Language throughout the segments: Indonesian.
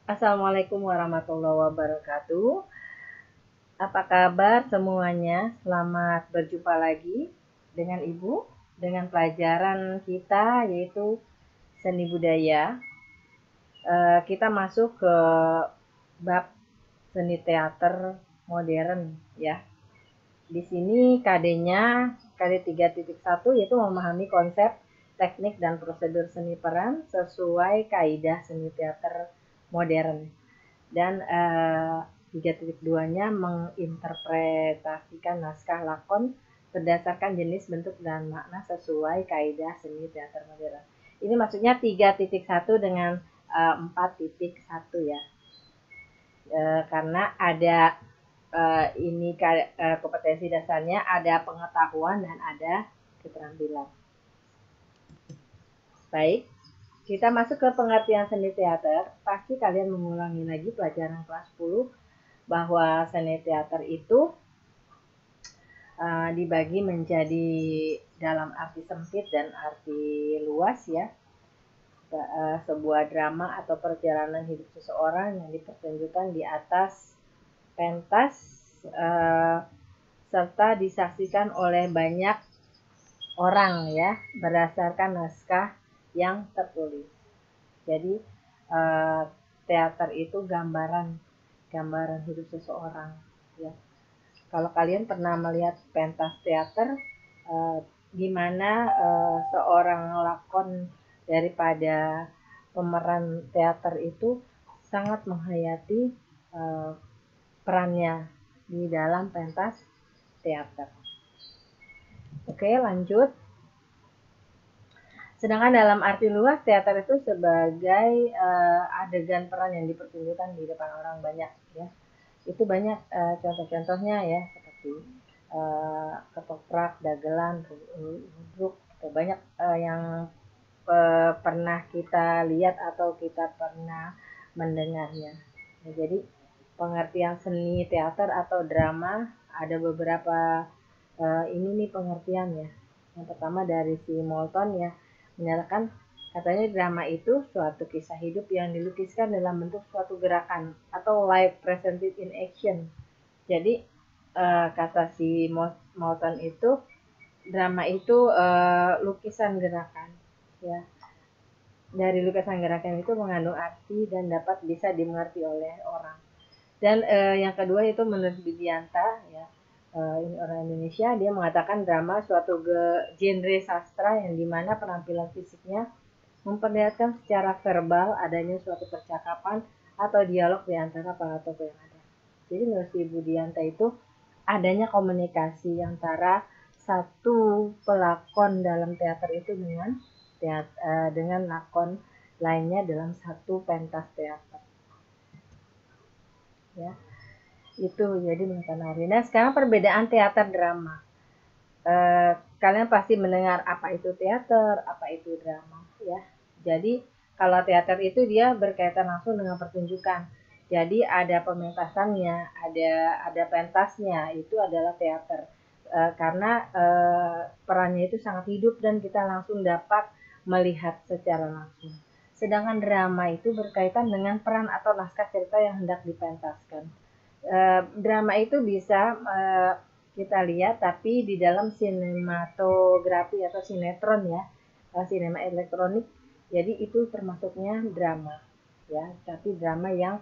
Assalamualaikum warahmatullahi wabarakatuh. Apa kabar semuanya? Selamat berjumpa lagi dengan Ibu dengan pelajaran kita yaitu seni budaya. Kita masuk ke bab seni teater modern ya. Di sini KD-nya KD 3.1 yaitu memahami konsep, teknik dan prosedur seni peran sesuai kaidah seni teater modern. Dan 3.2-nya menginterpretasikan naskah lakon berdasarkan jenis, bentuk, dan makna sesuai kaidah seni teater modern. Ini maksudnya 3.1 dengan 4.1 ya. Karena ada ini kompetensi dasarnya, ada pengetahuan dan ada keterampilan. Baik, kita masuk ke pengertian seni teater. Pasti kalian mengulangi lagi pelajaran kelas 10 bahwa seni teater itu dibagi menjadi dalam arti sempit dan arti luas ya. Sebuah drama atau perjalanan hidup seseorang yang dipertunjukkan di atas pentas serta disaksikan oleh banyak orang ya berdasarkan naskah yang tertulis. Jadi teater itu gambaran hidup seseorang ya. Kalau kalian pernah melihat pentas teater, gimana seorang lakon daripada pemeran teater itu sangat menghayati perannya di dalam pentas teater. Oke, lanjut. Sedangkan dalam arti luas, teater itu sebagai adegan peran yang dipertunjukkan di depan orang banyak ya. Itu banyak contoh-contohnya ya, seperti ketoprak, dagelan, ludruk, banyak yang pernah kita lihat atau kita pernah mendengarnya. Nah, jadi pengertian seni teater atau drama ada beberapa ini nih pengertiannya. Yang pertama dari si Moulton ya, menyatakan katanya drama itu suatu kisah hidup yang dilukiskan dalam bentuk suatu gerakan atau live presented in action. Jadi kata si Moulton itu drama itu lukisan gerakan ya. Dari lukisan gerakan itu mengandung arti dan dapat bisa dimengerti oleh orang. Dan yang kedua itu menurut Widianta ya, ini orang Indonesia, dia mengatakan drama suatu genre sastra yang dimana penampilan fisiknya memperlihatkan secara verbal adanya suatu percakapan atau dialog di antara para tokoh yang ada. Jadi menurut Widianta itu adanya komunikasi antara satu pelakon dalam teater itu dengan lakon lainnya dalam satu pentas teater. Ya, itu jadi mengenai. Nah, sekarang perbedaan teater drama. Kalian pasti mendengar apa itu teater, apa itu drama, ya. Jadi kalau teater itu dia berkaitan langsung dengan pertunjukan. Jadi ada pementasannya, ada pentasnya, itu adalah teater. Karena perannya itu sangat hidup dan kita langsung dapat melihat secara langsung. Sedangkan drama itu berkaitan dengan peran atau naskah cerita yang hendak dipentaskan. Drama itu bisa kita lihat tapi di dalam sinematografi atau sinetron ya, sinema elektronik. Jadi itu termasuknya drama ya, tapi drama yang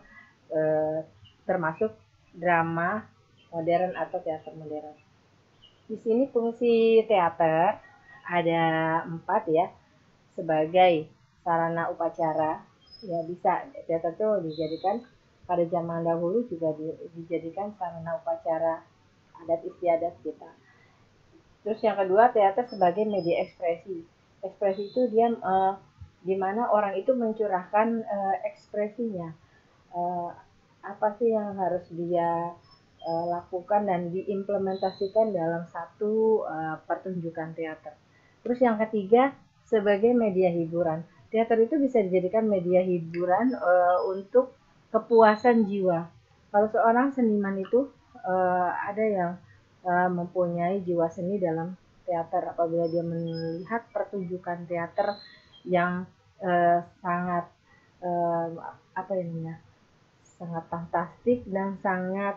termasuk drama modern atau teater modern. Di sini fungsi teater ada 4 ya, sebagai sarana upacara ya, bisa teater itu dijadikan pada zaman dahulu juga dijadikan sarana upacara adat istiadat kita. Terus yang kedua, teater sebagai media ekspresi. Ekspresi itu dia di mana orang itu mencurahkan ekspresinya. Apa sih yang harus dia lakukan dan diimplementasikan dalam satu pertunjukan teater. Terus yang ketiga, sebagai media hiburan. Teater itu bisa dijadikan media hiburan untuk kepuasan jiwa. Kalau seorang seniman itu ada yang mempunyai jiwa seni dalam teater, apabila dia melihat pertunjukan teater yang sangat apa namanya, sangat fantastik dan sangat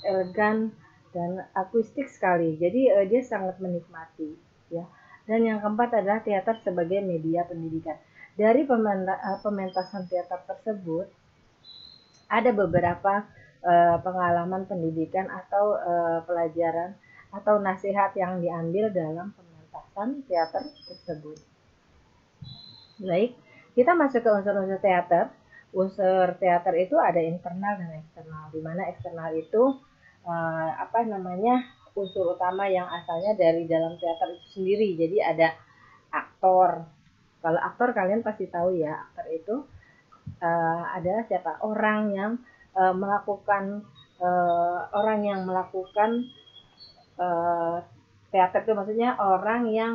elegan dan akustik sekali. Jadi dia sangat menikmati, ya. Dan yang keempat adalah teater sebagai media pendidikan. Dari pementasan teater tersebut ada beberapa pengalaman pendidikan atau pelajaran atau nasihat yang diambil dalam pementasan teater tersebut. Baik, kita masuk ke unsur-unsur teater. Unsur teater itu ada internal dan eksternal, di mana eksternal itu unsur utama yang asalnya dari dalam teater itu sendiri. Jadi ada aktor. Kalau aktor kalian pasti tahu ya, aktor itu adalah siapa? Orang yang melakukan teater itu maksudnya orang yang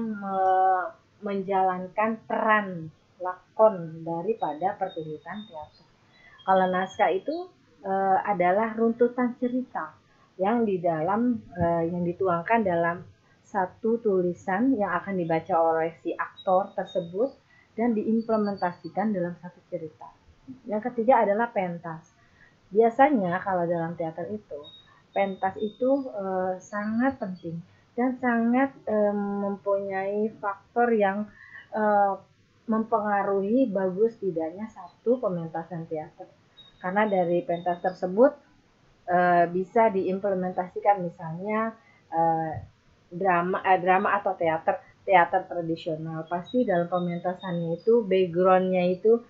menjalankan peran lakon daripada pertunjukan teater. Kalau naskah itu adalah runtutan cerita yang yang dituangkan dalam satu tulisan yang akan dibaca oleh si aktor tersebut dan diimplementasikan dalam satu cerita. Yang ketiga adalah pentas. Biasanya kalau dalam teater itu, pentas itu sangat penting dan sangat mempunyai faktor yang mempengaruhi bagus tidaknya satu pementasan teater. Karena dari pentas tersebut bisa diimplementasikan misalnya drama atau teater tradisional. Pasti dalam pementasannya itu backgroundnya itu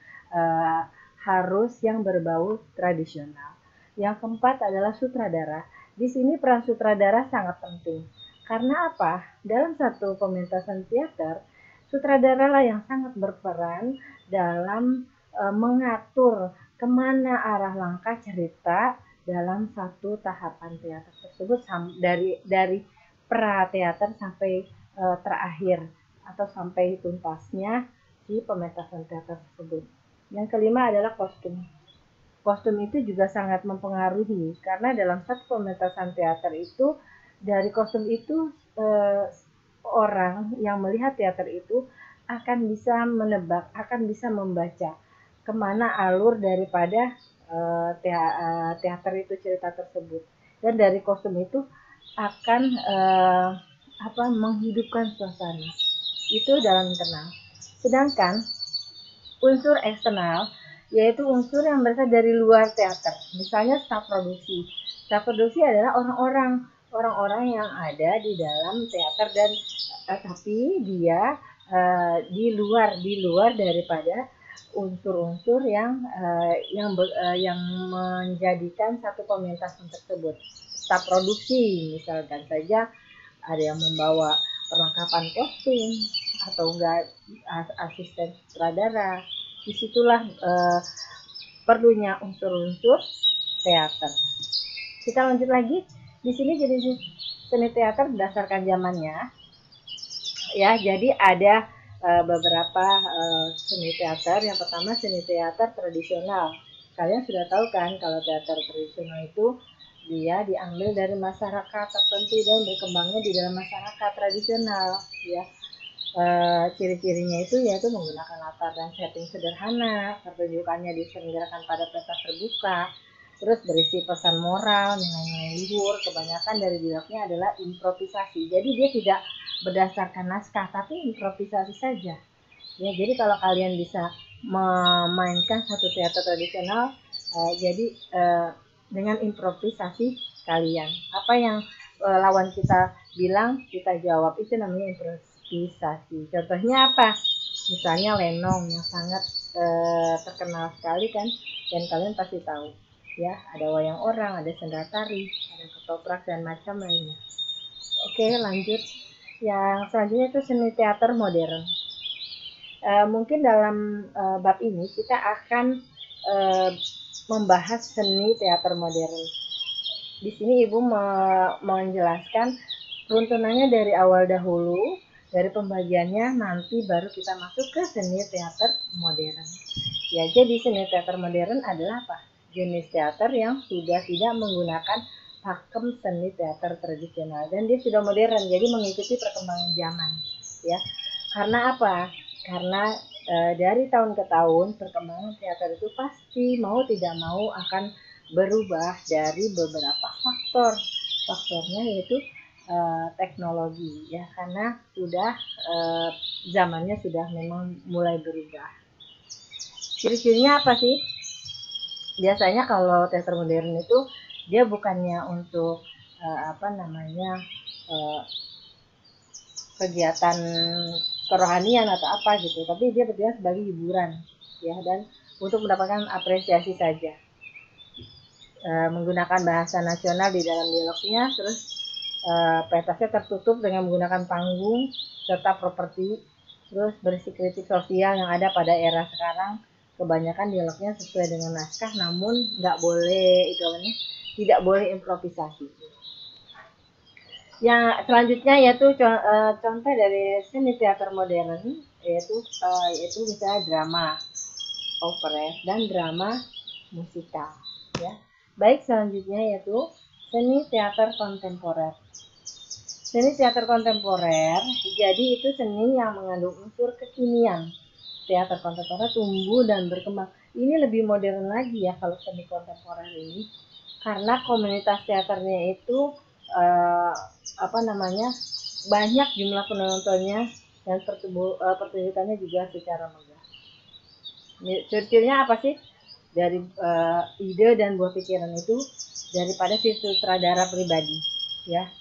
harus yang berbau tradisional. Yang keempat adalah sutradara. Di sini peran sutradara sangat penting. Karena apa? Dalam satu pementasan teater, sutradara lah yang sangat berperan dalam mengatur kemana arah langkah cerita dalam satu tahapan teater tersebut, dari pra teater sampai terakhir atau sampai tuntasnya si pementasan teater tersebut. Yang kelima adalah kostum. Kostum itu juga sangat mempengaruhi karena dalam satu pementasan teater itu, dari kostum itu orang yang melihat teater itu akan bisa menebak, akan bisa membaca kemana alur daripada teater itu, cerita tersebut. Dan dari kostum itu akan menghidupkan suasana. Itu dalam internal. Sedangkan unsur eksternal yaitu unsur yang berasal dari luar teater. Misalnya staf produksi. Staf produksi adalah orang-orang yang ada di dalam teater dan tapi dia di luar daripada unsur-unsur yang menjadikan satu pementasan tersebut. Staf produksi misalkan saja ada yang membawa perlengkapan kostum atau enggak asisten sutradara. Disitulah perlunya unsur-unsur teater. Kita lanjut lagi. Di sini jenis seni teater berdasarkan zamannya. Ya, jadi ada beberapa seni teater. Yang pertama seni teater tradisional. Kalian sudah tahu kan kalau teater tradisional itu dia diambil dari masyarakat tertentu dan berkembangnya di dalam masyarakat tradisional, ya. Ciri-cirinya itu yaitu menggunakan latar dan setting sederhana, pertunjukannya diselenggarakan pada pentas terbuka, terus berisi pesan moral, nilai-nilai luhur. Kebanyakan dari dialognya adalah improvisasi, jadi dia tidak berdasarkan naskah tapi improvisasi saja, ya. Jadi kalau kalian bisa memainkan satu teater tradisional, dengan improvisasi kalian, apa yang lawan kita bilang kita jawab, itu namanya improvisasi. Contohnya apa? Misalnya lenong yang sangat terkenal sekali kan, dan kalian pasti tahu, ya. Ada wayang orang, ada senda tari, ada ketoprak dan macam lainnya. Oke, lanjut. Yang selanjutnya itu seni teater modern. Mungkin dalam bab ini kita akan membahas seni teater modern. Di sini Ibu menjelaskan runtunannya dari awal dahulu, dari pembagiannya, nanti baru kita masuk ke seni teater modern. Ya, jadi seni teater modern adalah apa? Jenis teater yang sudah tidak menggunakan pakem seni teater tradisional dan dia sudah modern, jadi mengikuti perkembangan zaman, ya. Karena apa? Karena dari tahun ke tahun perkembangan teater itu pasti mau tidak mau akan berubah dari beberapa faktor. Faktornya yaitu teknologi ya, karena sudah zamannya sudah memang mulai berubah. Ciri-cirinya apa sih? Biasanya kalau teater modern itu dia bukannya untuk kegiatan kerohanian atau apa gitu, tapi dia bertujuan sebagai hiburan ya, dan untuk mendapatkan apresiasi saja. Menggunakan bahasa nasional di dalam dialognya, terus pentasnya tertutup dengan menggunakan panggung serta properti, terus berisi kritik sosial yang ada pada era sekarang. Kebanyakan dialognya sesuai dengan naskah, namun nggak boleh tidak boleh improvisasi. Yang selanjutnya yaitu contoh dari seni teater modern, yaitu misalnya drama, operet, dan drama musikal ya. Baik, selanjutnya yaitu seni teater kontemporer. Seni teater kontemporer jadi itu seni yang mengandung unsur kekinian. Teater kontemporer tumbuh dan berkembang. Ini lebih modern lagi ya kalau seni kontemporer ini, karena komunitas teaternya itu banyak jumlah penontonnya, dan pertunjukannya juga secara megah. Ciri-cirinya apa sih? Dari ide dan buah pikiran itu daripada si sutradara pribadi ya.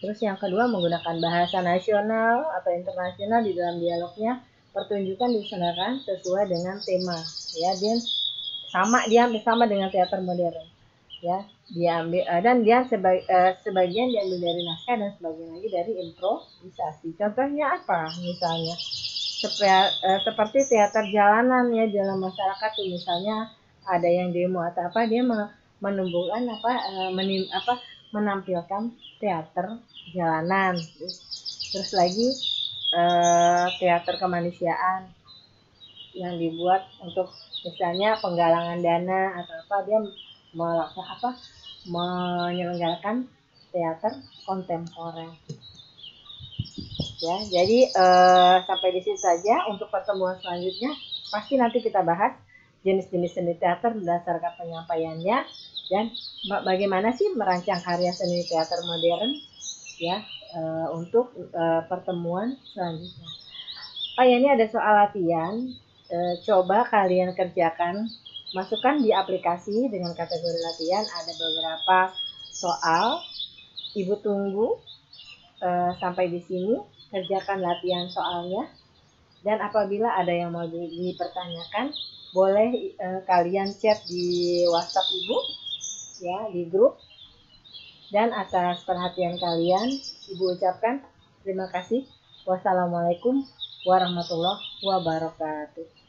Terus yang kedua, menggunakan bahasa nasional atau internasional di dalam dialognya. Pertunjukan diselenggarakan sesuai dengan tema ya, dia sama dengan teater modern ya. Sebagian diambil dari naskah dan sebagian lagi dari improvisasi. Contohnya apa? Misalnya seperti teater jalanan ya, dalam masyarakat tuh, misalnya ada yang demo atau apa, dia menumbuhkan menampilkan teater jalanan. Terus lagi teater kemanusiaan yang dibuat untuk misalnya penggalangan dana atau apa, dia menyelenggarakan teater kontemporer ya. Jadi sampai di sini saja. Untuk pertemuan selanjutnya pasti nanti kita bahas jenis-jenis seni teater berdasarkan penyampaiannya, dan bagaimana sih merancang karya seni teater modern ya, untuk pertemuan selanjutnya. Oh ya, ini ada soal latihan. Coba kalian kerjakan, masukkan di aplikasi dengan kategori latihan. Ada beberapa soal. Ibu tunggu sampai di sini. Kerjakan latihan soalnya. Dan apabila ada yang mau dipertanyakan, boleh kalian chat di WhatsApp Ibu ya, di grup. Dan atas perhatian kalian, Ibu ucapkan terima kasih. Wassalamualaikum warahmatullahi wabarakatuh.